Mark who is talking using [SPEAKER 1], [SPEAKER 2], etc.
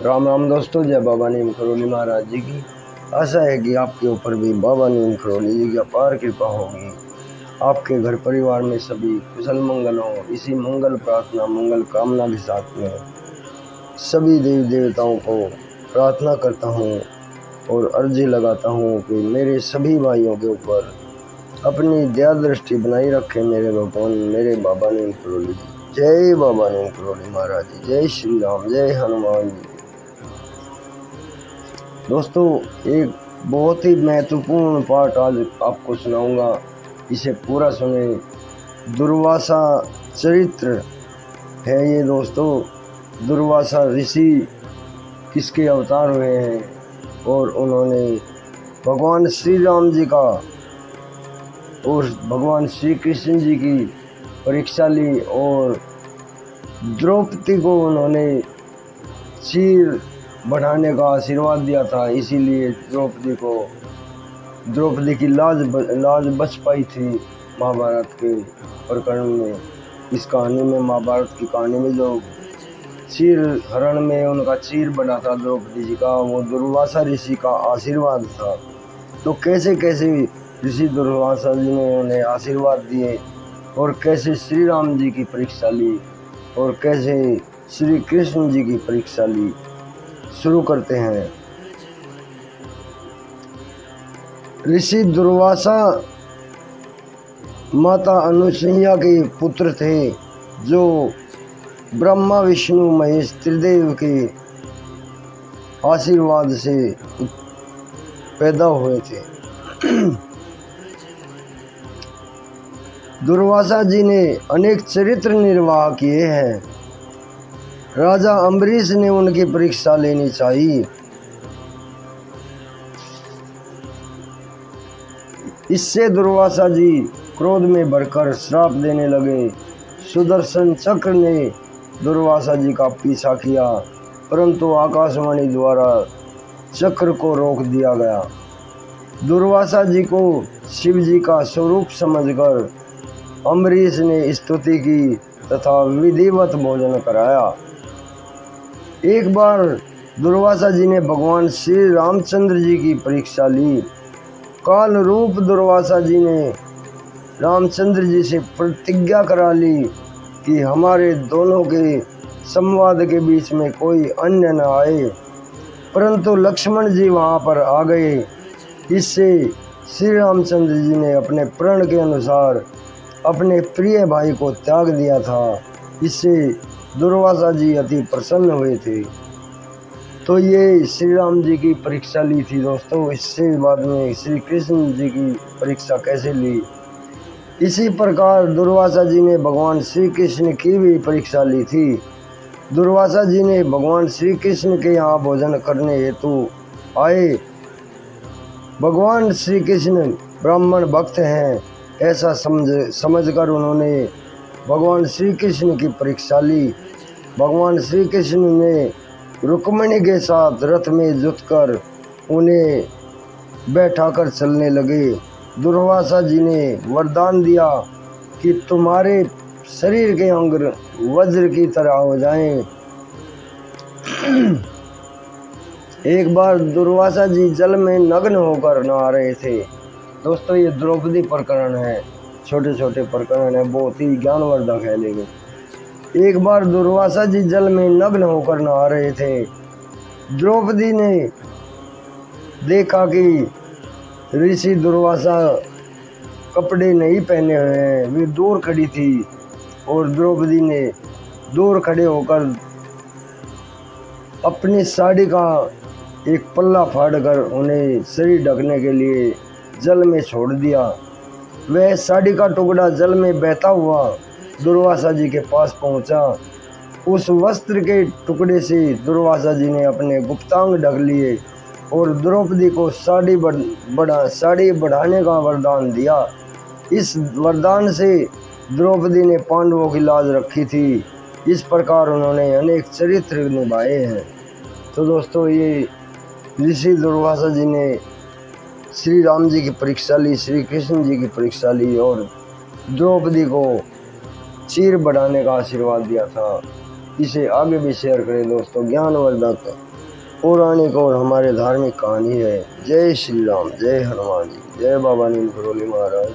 [SPEAKER 1] राम राम दोस्तों, जय बाबा नीम करोली महाराज जी की। आशा है कि आपके ऊपर भी बाबा नीम करोली जी की अपार कृपा होगी। आपके घर परिवार में सभी कुशल मंगल हो। इसी मंगल प्रार्थना मंगल कामना के साथ में सभी देवी देवताओं को प्रार्थना करता हूँ और अर्जी लगाता हूँ कि मेरे सभी भाइयों के ऊपर अपनी दया दृष्टि बनाई रखे मेरे भगवान, मेरे बाबा नीम करोली जी। जय बाबा नीम करोली महाराज जी, जय श्री राम, जय हनुमान जी। दोस्तों, एक बहुत ही महत्वपूर्ण पाठ आज आपको सुनाऊंगा, इसे पूरा सुने। दुर्वासा चरित्र है ये दोस्तों। दुर्वासा ऋषि किसके अवतार हुए हैं और उन्होंने भगवान श्री राम जी का और भगवान श्री कृष्ण जी की परीक्षा ली और द्रौपदी को उन्होंने चीर बढ़ाने का आशीर्वाद दिया था। इसीलिए द्रौपदी की लाज बच पाई थी महाभारत के प्रकरण में। इस कहानी में, महाभारत की कहानी में, जो चीर हरण में उनका चीर बढ़ा था द्रौपदी जी का, वो दुर्वासा ऋषि का आशीर्वाद था। तो कैसे कैसे ऋषि दुर्वासा जी ने उन्हें आशीर्वाद दिए और कैसे श्री राम जी की परीक्षा ली और कैसे श्री कृष्ण जी की परीक्षा ली, शुरू करते हैं। ऋषि दुर्वासा माता अनुसुईया के पुत्र थे, जो ब्रह्मा विष्णु महेश त्रिदेव के आशीर्वाद से पैदा हुए थे। दुर्वासा जी ने अनेक चरित्र निर्वाह किए हैं। राजा अम्बरीश ने उनकी परीक्षा लेनी चाहिए। इससे दुर्वासा जी क्रोध में भरकर श्राप देने लगे। सुदर्शन चक्र ने दुर्वासा जी का पीछा किया, परंतु आकाशवाणी द्वारा चक्र को रोक दिया गया। दुर्वासा जी को शिव जी का स्वरूप समझकर अम्बरीश ने स्तुति की तथा विधिवत भोजन कराया। एक बार दुर्वासा जी ने भगवान श्री रामचंद्र जी की परीक्षा ली। काल रूप दुर्वासा जी ने रामचंद्र जी से प्रतिज्ञा करा ली कि हमारे दोनों के संवाद के बीच में कोई अन्य न आए, परंतु लक्ष्मण जी वहां पर आ गए। इससे श्री रामचंद्र जी ने अपने प्रण के अनुसार अपने प्रिय भाई को त्याग दिया था। इससे दुर्वासा जी अति प्रसन्न हुए थे। तो ये श्री राम जी की परीक्षा ली थी दोस्तों। इससे बाद में श्री कृष्ण जी की परीक्षा कैसे ली, इसी प्रकार दुर्वासा जी ने भगवान श्री कृष्ण की भी परीक्षा ली थी। दुर्वासा जी ने भगवान श्री कृष्ण के यहाँ भोजन करने हेतु आए। भगवान श्री कृष्ण ब्राह्मण भक्त हैं, ऐसा समझकर उन्होंने भगवान श्री कृष्ण की परीक्षा ली। भगवान श्री कृष्ण ने रुक्मिणी के साथ रथ में जुटकर उन्हें बैठाकर चलने लगे। दुर्वासा जी ने वरदान दिया कि तुम्हारे शरीर के अंग वज्र की तरह हो जाएं। एक बार दुर्वासा जी जल में नग्न होकर नहा रहे थे। दोस्तों, ये द्रौपदी प्रकरण है, छोटे छोटे प्रकरण है, बहुत ही ज्ञानवर्धक है। लेकिन एक बार दुर्वासा जी जल में नग्न होकर नहा रहे थे। द्रौपदी ने देखा कि ऋषि दुर्वासा कपड़े नहीं पहने हुए हैं। वे दूर खड़ी थी और द्रौपदी ने दूर खड़े होकर अपनी साड़ी का एक पल्ला फाड़कर उन्हें शरीर ढकने के लिए जल में छोड़ दिया। वह साड़ी का टुकड़ा जल में बहता हुआ दुर्वासा जी के पास पहुंचा। उस वस्त्र के टुकड़े से दुर्वासा जी ने अपने गुप्तांग ढक लिए और द्रौपदी को साड़ी बढ़ाने का वरदान दिया। इस वरदान से द्रौपदी ने पांडवों की लाज रखी थी। इस प्रकार उन्होंने अनेक चरित्र निभाए हैं। तो दोस्तों, ये ऋषि दुर्वासा जी ने श्री राम जी की परीक्षा ली, श्री कृष्ण जी की परीक्षा ली और द्रौपदी को चीर बढ़ाने का आशीर्वाद दिया था। इसे आगे भी शेयर करें दोस्तों, ज्ञानवर्धक पौराणिक और हमारे धार्मिक कहानी है। जय श्री राम, जय हनुमान जी, जय बाबा नीम करोली महाराज।